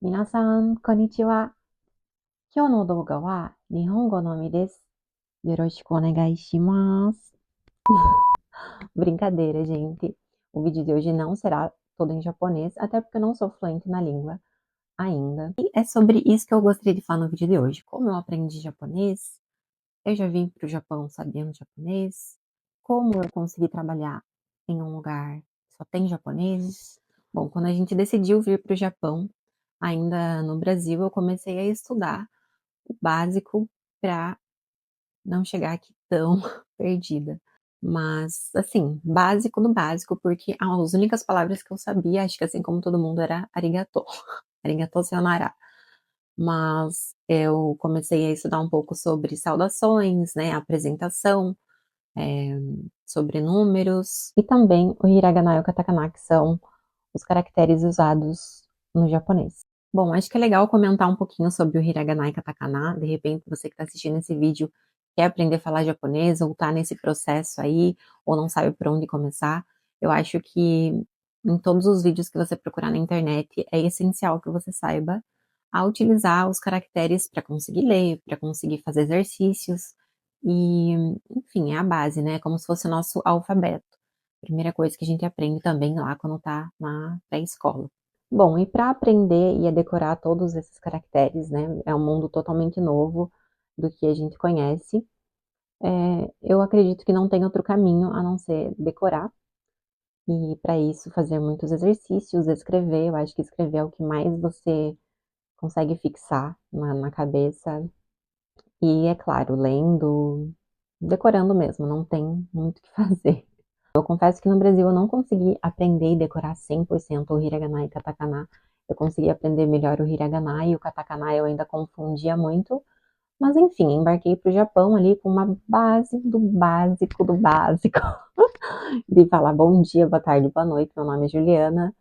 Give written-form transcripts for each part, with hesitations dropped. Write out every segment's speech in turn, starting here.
皆さん、こんにちは。今日の動画は日本語のみです。よろしくお願いします。Brincadeira, gente. O vídeo de hoje não será todo em japonês, até porque eu não sou fluente na língua ainda. E é sobre isso que eu gostaria de falar no vídeo de hoje. Como eu aprendi japonês, eu já vim para o Japão sabendo japonês, como eu consegui trabalhar em um lugar que só tem japoneses. Bom, quando a gente decidiu vir para o Japão, ainda no Brasil, eu comecei a estudar o básico para não chegar aqui tão perdida. Mas, assim, básico do básico, porque as únicas palavras que eu sabia, acho que assim como todo mundo, era arigatô. Arigatô sayonara. Mas eu comecei a estudar um pouco sobre saudações, né, apresentação, eh, sobre números e também o hiragana e o katakana, que são os caracteres usados no japonês. Bom, acho que é legal comentar um pouquinho sobre o hiragana e katakana. De repente, você que está assistindo esse vídeo quer aprender a falar japonês ou está nesse processo aí, ou não sabe por onde começar. Eu acho que em todos os vídeos que você procurar na internet, é essencial que você saiba a utilizar os caracteres para conseguir ler, para conseguir fazer exercícios. E, enfim, é a base, né? É como se fosse o nosso alfabeto. Primeira coisa que a gente aprende também lá quando está na pré-escola. Bom, e para aprender e a decorar todos esses caracteres, né, é um mundo totalmente novo do que a gente conhece. Eu acredito que não tem outro caminho a não ser decorar, e para isso fazer muitos exercícios, escrever. Eu acho que escrever é o que mais você consegue fixar na cabeça. E, é claro, lendo, decorando mesmo, não tem muito o que fazer. Eu confesso que no Brasil eu não consegui aprender e decorar 100% o hiragana e katakana. Eu consegui aprender melhor o hiragana, e o katakana eu ainda confundia muito. Mas enfim, embarquei para o Japão ali com uma base do básico do básico. De falar bom dia, boa tarde, boa noite, meu nome é Juliana,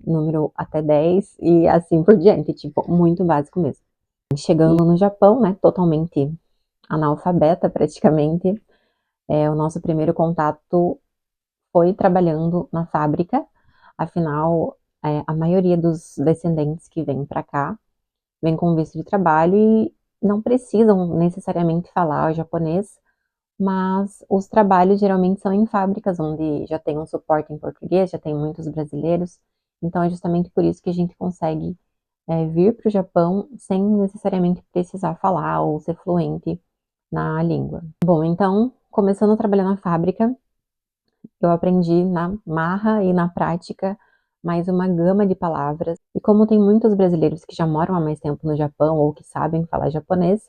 número até 10 e assim por diante, tipo, muito básico mesmo. Chegando no Japão, né, totalmente analfabeta praticamente, o nosso primeiro contato foi trabalhando na fábrica. Afinal, a maioria dos descendentes que vêm para cá vem com visto de trabalho e não precisam necessariamente falar o japonês, mas os trabalhos geralmente são em fábricas onde já tem um suporte em português, já tem muitos brasileiros. Então é justamente por isso que a gente consegue vir para o Japão sem necessariamente precisar falar ou ser fluente na língua. Bom, então, começando a trabalhar na fábrica, eu aprendi na marra e na prática mais uma gama de palavras. E como tem muitos brasileiros que já moram há mais tempo no Japão ou que sabem falar japonês,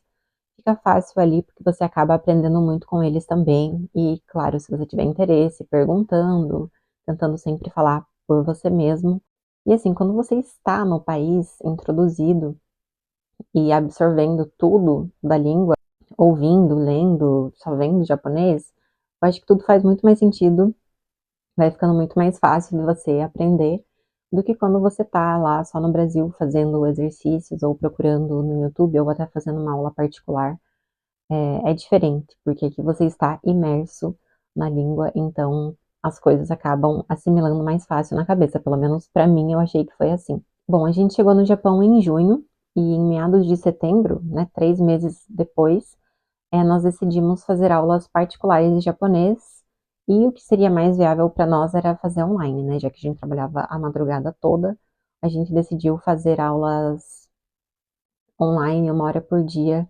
fica fácil ali porque você acaba aprendendo muito com eles também. E, claro, se você tiver interesse, perguntando, tentando sempre falar por você mesmo. E assim, quando você está no país introduzido e absorvendo tudo da língua, ouvindo, lendo, só vendo japonês, eu acho que tudo faz muito mais sentido, vai ficando muito mais fácil de você aprender do que quando você tá lá só no Brasil fazendo exercícios ou procurando no YouTube ou até fazendo uma aula particular. É diferente, porque aqui você está imerso na língua, então as coisas acabam assimilando mais fácil na cabeça, pelo menos para mim eu achei que foi assim. Bom, a gente chegou no Japão em junho e em meados de setembro, né, 3 meses depois, nós decidimos fazer aulas particulares de japonês, e o que seria mais viável para nós era fazer online, né? Já que a gente trabalhava a madrugada toda, a gente decidiu fazer aulas online 1 hora por dia,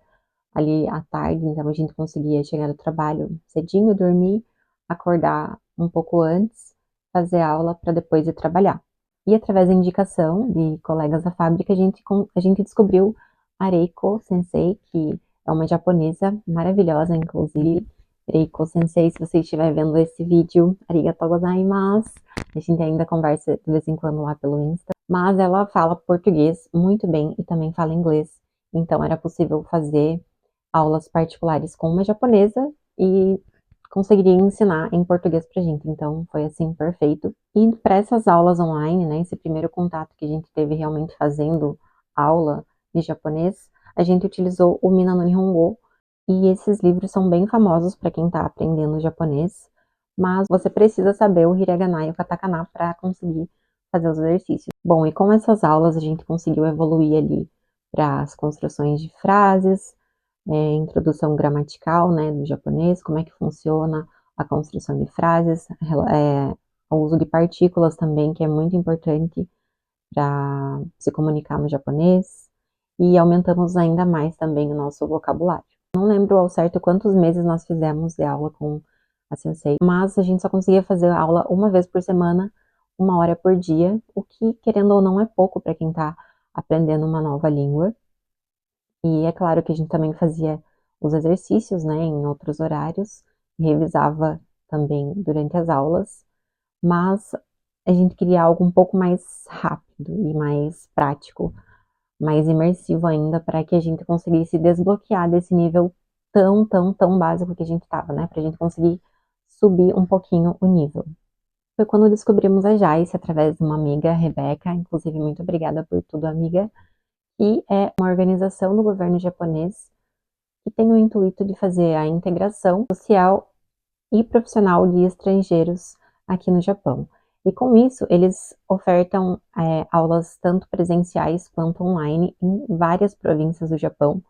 ali à tarde, então a gente conseguia chegar no trabalho cedinho, dormir, acordar um pouco antes, fazer aula para depois ir trabalhar. E através da indicação de colegas da fábrica, a gente descobriu a Reiko Sensei, que é uma japonesa maravilhosa, inclusive. Reiko Sensei, se você estiver vendo esse vídeo, arigatou gozaimasu. A gente ainda conversa de vez em quando lá pelo Insta. Mas ela fala português muito bem e também fala inglês. Então era possível fazer aulas particulares com uma japonesa e conseguiria ensinar em português pra gente. Então foi assim perfeito. E para essas aulas online, né, esse primeiro contato que a gente teve realmente fazendo aula de japonês, a gente utilizou o Mina no Nihongo, e esses livros são bem famosos para quem está aprendendo japonês, mas você precisa saber o hiragana e o katakana para conseguir fazer os exercícios. Bom, e com essas aulas a gente conseguiu evoluir ali para as construções de frases, introdução gramatical, né, do japonês, como é que funciona a construção de frases, o uso de partículas também, que é muito importante para se comunicar no japonês, e aumentamos ainda mais também o nosso vocabulário. Não lembro ao certo quantos meses nós fizemos de aula com a sensei, mas a gente só conseguia fazer aula uma vez por semana, 1 hora por dia, o que, querendo ou não, é pouco para quem está aprendendo uma nova língua. E é claro que a gente também fazia os exercícios, né, em outros horários, revisava também durante as aulas, mas a gente queria algo um pouco mais rápido e mais prático, mais imersivo ainda, para que a gente conseguisse desbloquear desse nível tão, tão, tão básico que a gente estava, né, para a gente conseguir subir um pouquinho o nível. Foi quando descobrimos a Jaice através de uma amiga, Rebeca, inclusive muito obrigada por tudo, amiga, e é uma organização do governo japonês que tem o intuito de fazer a integração social e profissional de estrangeiros aqui no Japão. E com isso, eles ofertam aulas tanto presenciais quanto online em várias províncias do Japão.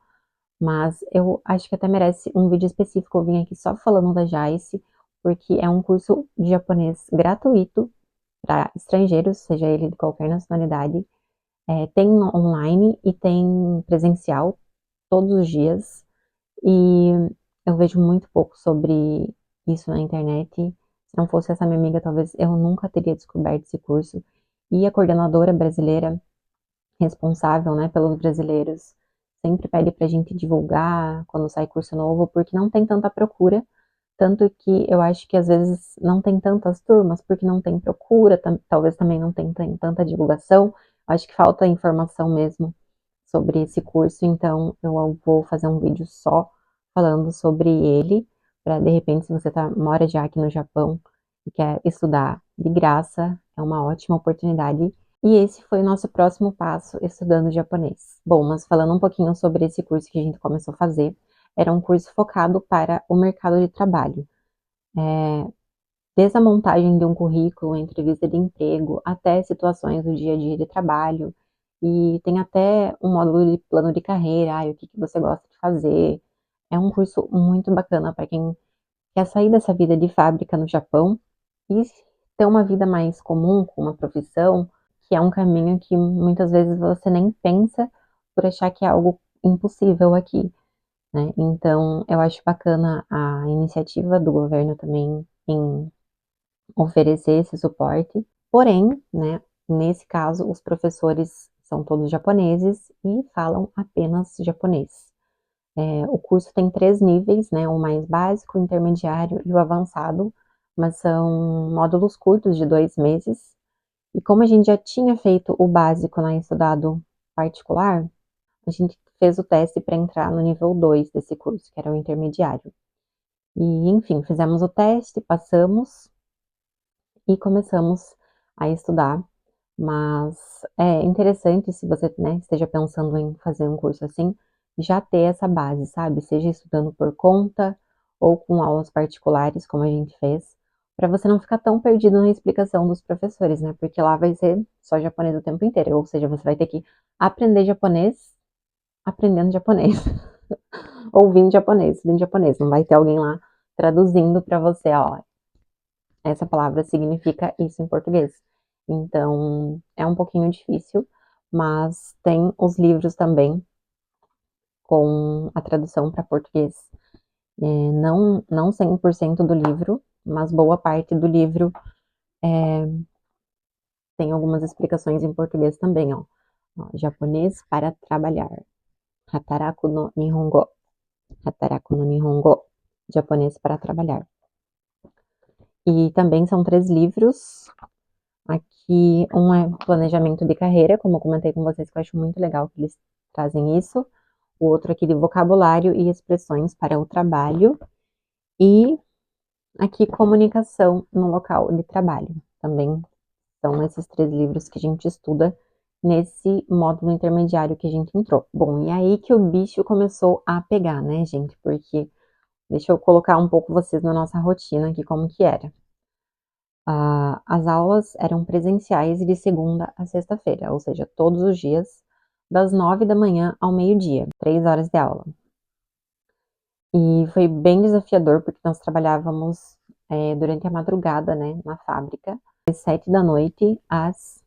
Mas eu acho que até merece um vídeo específico. Eu vim aqui só falando da Jaice, porque é um curso de japonês gratuito para estrangeiros, seja ele de qualquer nacionalidade. Tem online e tem presencial todos os dias. E eu vejo muito pouco sobre isso na internet. Se não fosse essa minha amiga, talvez eu nunca teria descoberto esse curso. E a coordenadora brasileira, responsável, né, pelos brasileiros, sempre pede para a gente divulgar quando sai curso novo, porque não tem tanta procura. Tanto que eu acho que às vezes não tem tantas turmas, porque não tem procura, talvez também não tem tanta divulgação. Acho que falta informação mesmo sobre esse curso, então eu vou fazer um vídeo só falando sobre ele, para de repente, se você mora já aqui no Japão e quer estudar de graça, é uma ótima oportunidade. E esse foi o nosso próximo passo, estudando japonês. Bom, mas falando um pouquinho sobre esse curso que a gente começou a fazer, era um curso focado para o mercado de trabalho. Desde a montagem de um currículo, entrevista de emprego, até situações do dia a dia de trabalho. E tem até um módulo de plano de carreira, o que você gosta de fazer. É um curso muito bacana para quem quer sair dessa vida de fábrica no Japão e ter uma vida mais comum, com uma profissão, que é um caminho que muitas vezes você nem pensa por achar que é algo impossível aqui, né? Então, eu acho bacana a iniciativa do governo também em oferecer esse suporte. Porém, né, nesse caso, os professores são todos japoneses e falam apenas japonês. O curso tem 3 níveis, né, o mais básico, o intermediário e o avançado, mas são módulos curtos de 2 meses. E como a gente já tinha feito o básico na estudado particular, a gente fez o teste para entrar no nível 2 desse curso, que era o intermediário. E, enfim, fizemos o teste, passamos, e começamos a estudar. Mas é interessante, se você, né, esteja pensando em fazer um curso assim, já ter essa base, sabe? Seja estudando por conta ou com aulas particulares, como a gente fez, para você não ficar tão perdido na explicação dos professores, né? Porque lá vai ser só japonês o tempo inteiro, ou seja, você vai ter que aprender japonês aprendendo japonês, ouvindo japonês, estudando japonês. Não vai ter alguém lá traduzindo para você, ó, essa palavra significa isso em português. Então, é um pouquinho difícil, mas tem os livros também com a tradução para português. Não 100% do livro, mas boa parte do livro tem algumas explicações em português também, ó. Japonês para trabalhar. Hataraku no Nihongo. Hataraku no Nihongo. Japonês para trabalhar. E também são 3 livros. Aqui, um é planejamento de carreira, como eu comentei com vocês, que eu acho muito legal que eles trazem isso. O outro aqui de vocabulário e expressões para o trabalho. E aqui, comunicação no local de trabalho. Também são esses 3 livros que a gente estuda nesse módulo intermediário que a gente entrou. Bom, e aí que o bicho começou a pegar, né, gente? Porque deixa eu colocar um pouco vocês na nossa rotina aqui, como que era. As aulas eram presenciais de segunda a sexta-feira, ou seja, todos os dias, das 9 da manhã ao meio-dia, 3 horas de aula. E foi bem desafiador, porque nós trabalhávamos durante a madrugada, né, na fábrica, das 7 da noite às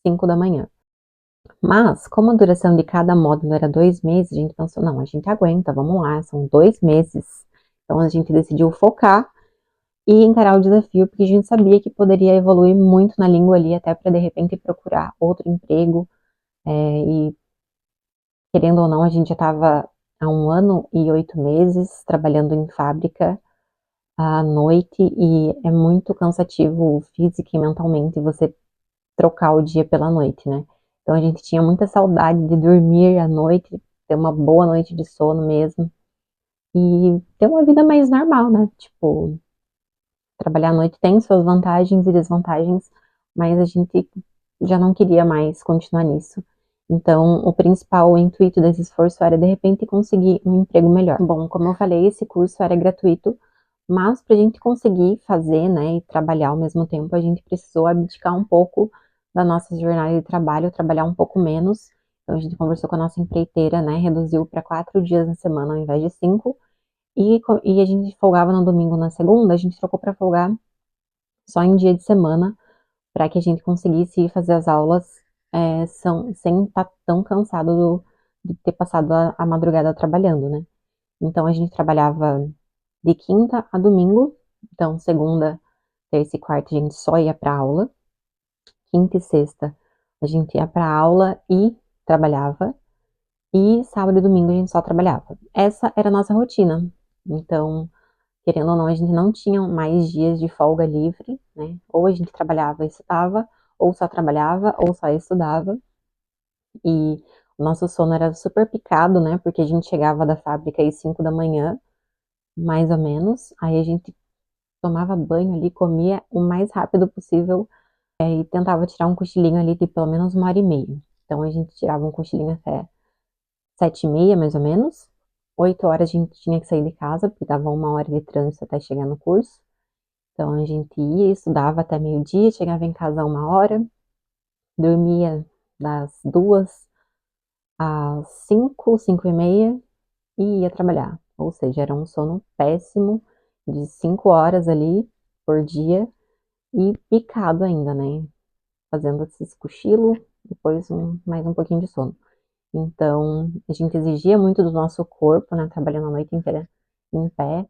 5 da manhã. Mas, como a duração de cada módulo era 2 meses, a gente pensou, não, a gente aguenta, vamos lá, são 2 meses. Então a gente decidiu focar e encarar o desafio, porque a gente sabia que poderia evoluir muito na língua ali, até para de repente procurar outro emprego. E querendo ou não, a gente já estava há 1 ano e 8 meses trabalhando em fábrica à noite e é muito cansativo física e mentalmente você trocar o dia pela noite, né? Então a gente tinha muita saudade de dormir à noite, ter uma boa noite de sono mesmo e ter uma vida mais normal, né? Tipo, trabalhar à noite tem suas vantagens e desvantagens, mas a gente já não queria mais continuar nisso. Então, o principal intuito desse esforço era, de repente, conseguir um emprego melhor. Bom, como eu falei, esse curso era gratuito, mas para a gente conseguir fazer, né, e trabalhar ao mesmo tempo, a gente precisou abdicar um pouco da nossa jornada de trabalho, trabalhar um pouco menos. Então, a gente conversou com a nossa empreiteira, né, reduziu para 4 dias na semana ao invés de 5, e a gente folgava no domingo, na segunda, a gente trocou para folgar só em dia de semana, para que a gente conseguisse fazer as aulas sem estar tão cansado de ter passado a madrugada trabalhando, né? Então a gente trabalhava de quinta a domingo, então segunda, terça e quarta a gente só ia para aula, quinta e sexta a gente ia para aula e trabalhava, e sábado e domingo a gente só trabalhava. Essa era a nossa rotina. Então, querendo ou não, a gente não tinha mais dias de folga livre, né? Ou a gente trabalhava e estudava, ou só trabalhava, ou só estudava. E o nosso sono era super picado, né? Porque a gente chegava da fábrica às 5 da manhã, mais ou menos. Aí a gente tomava banho ali, comia o mais rápido possível, e tentava tirar um cochilinho ali de pelo menos 1 hora e meia. Então a gente tirava um cochilinho até 7h30, mais ou menos. 8 horas a gente tinha que sair de casa, porque dava 1 hora de trânsito até chegar no curso. Então a gente ia, estudava até meio-dia, chegava em casa a 1 hora, dormia das 2 às 5, 5h30 e ia trabalhar. Ou seja, era um sono péssimo de 5 horas ali por dia e picado ainda, né? Fazendo esse cochilo, depois mais um pouquinho de sono. Então, a gente exigia muito do nosso corpo, né? Trabalhando a noite inteira em pé,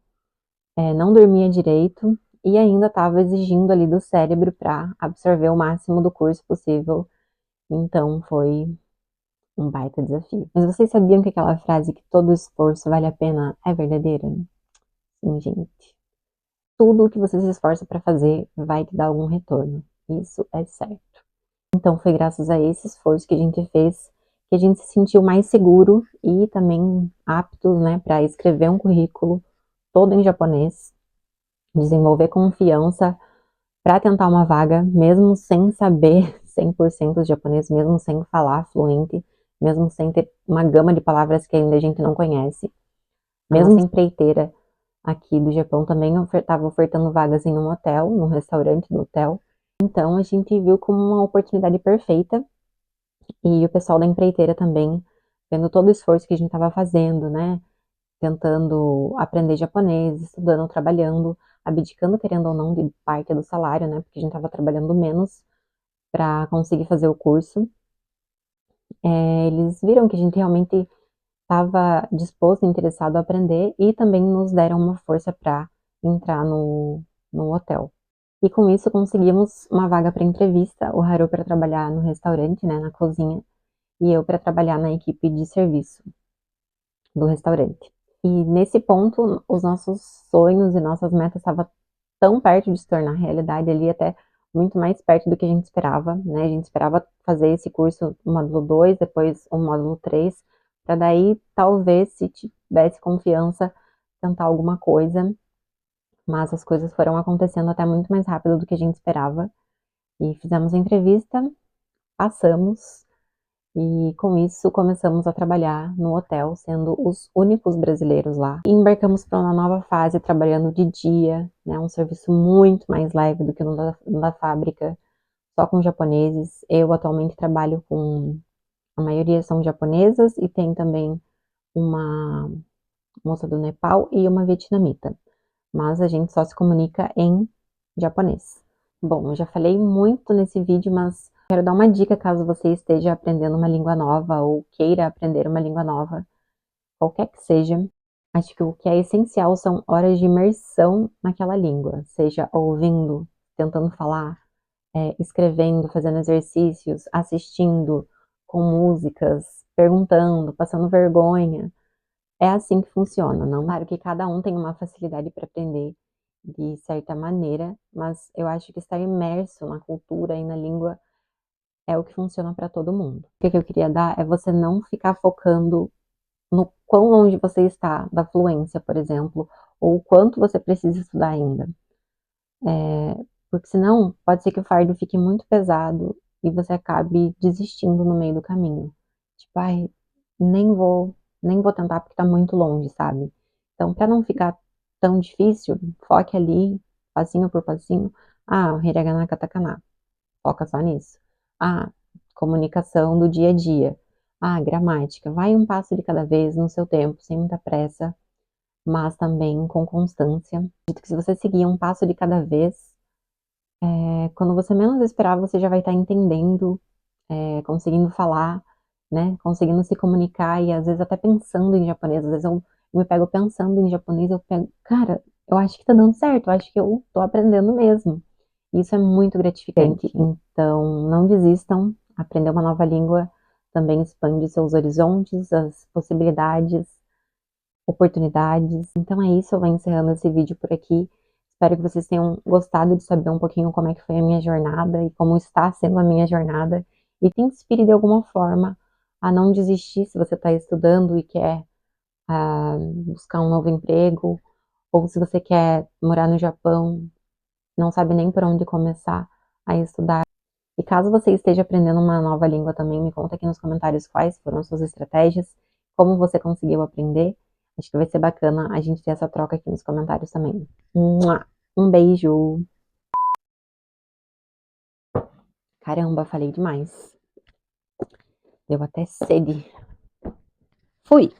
não dormia direito e ainda estava exigindo ali do cérebro para absorver o máximo do curso possível. Então, foi um baita desafio. Mas vocês sabiam que aquela frase que todo esforço vale a pena é verdadeira? Sim, gente. Tudo o que você se esforça para fazer vai te dar algum retorno. Isso é certo. Então, foi graças a esse esforço que a gente fez que a gente se sentiu mais seguro e também aptos, né, para escrever um currículo todo em japonês, desenvolver confiança para tentar uma vaga, mesmo sem saber 100% de japonês, mesmo sem falar fluente, mesmo sem ter uma gama de palavras que ainda a gente não conhece. Mesmo empreiteira aqui do Japão também estava ofertando vagas em um hotel, num restaurante do hotel. Então a gente viu como uma oportunidade perfeita, e o pessoal da empreiteira também, vendo todo o esforço que a gente estava fazendo, né? Tentando aprender japonês, estudando, trabalhando, abdicando, querendo ou não, de parte do salário, né? Porque a gente estava trabalhando menos para conseguir fazer o curso. Eles viram que a gente realmente estava disposto e interessado a aprender e também nos deram uma força para entrar no hotel. E com isso conseguimos uma vaga para entrevista, o Haru para trabalhar no restaurante, né, na cozinha, e eu para trabalhar na equipe de serviço do restaurante. E nesse ponto, os nossos sonhos e nossas metas estavam tão perto de se tornar realidade ali, até muito mais perto do que a gente esperava, né? A gente esperava fazer esse curso, o módulo 2, depois o módulo 3, para daí, talvez, se tivesse confiança, tentar alguma coisa, mas as coisas foram acontecendo até muito mais rápido do que a gente esperava. E fizemos a entrevista, passamos, E com isso começamos a trabalhar no hotel, sendo os únicos brasileiros lá. E embarcamos para uma nova fase, trabalhando de dia, né, um serviço muito mais leve do que no da fábrica, só com japoneses. Eu atualmente trabalho com, a maioria são japonesas e tem também uma moça do Nepal e uma vietnamita, mas a gente só se comunica em japonês. Bom, eu já falei muito nesse vídeo, mas quero dar uma dica caso você esteja aprendendo uma língua nova ou queira aprender uma língua nova, qualquer que seja. Acho que o que é essencial são horas de imersão naquela língua, seja ouvindo, tentando falar, escrevendo, fazendo exercícios, assistindo, com músicas, perguntando, passando vergonha. É assim que funciona, não? Claro que cada um tem uma facilidade para aprender de certa maneira, mas eu acho que estar imerso na cultura e na língua é o que funciona para todo mundo. O que eu queria dar é você não ficar focando no quão longe você está da fluência, por exemplo, ou o quanto você precisa estudar ainda. Porque senão pode ser que o fardo fique muito pesado e você acabe desistindo no meio do caminho. Tipo, ai, nem vou, nem vou tentar porque tá muito longe, sabe? Então, para não ficar tão difícil, foque ali, passinho por passinho. Ah, hiragana, katakana. Foca só nisso. Ah, comunicação do dia a dia. Ah, gramática. Vai um passo de cada vez no seu tempo, sem muita pressa, mas também com constância. Acredito que se você seguir um passo de cada vez, quando você menos esperar, você já vai estar entendendo, conseguindo falar, né? Conseguindo se comunicar e às vezes até pensando em japonês. Às vezes eu me pego pensando em japonês, eu pego, cara, eu acho que tá dando certo, eu acho que eu tô aprendendo mesmo. Isso é muito gratificante. Então, não desistam. Aprender uma nova língua também expande seus horizontes, as possibilidades, oportunidades. Então é isso, eu vou encerrando esse vídeo por aqui. Espero que vocês tenham gostado de saber um pouquinho como é que foi a minha jornada e como está sendo a minha jornada. E te inspire de alguma forma a não desistir se você está estudando e quer buscar um novo emprego, ou se você quer morar no Japão, não sabe nem por onde começar a estudar. E caso você esteja aprendendo uma nova língua também, me conta aqui nos comentários quais foram as suas estratégias, como você conseguiu aprender. Acho que vai ser bacana a gente ter essa troca aqui nos comentários também. Mua! Um beijo! Caramba, falei demais. Deu até sede. Fui!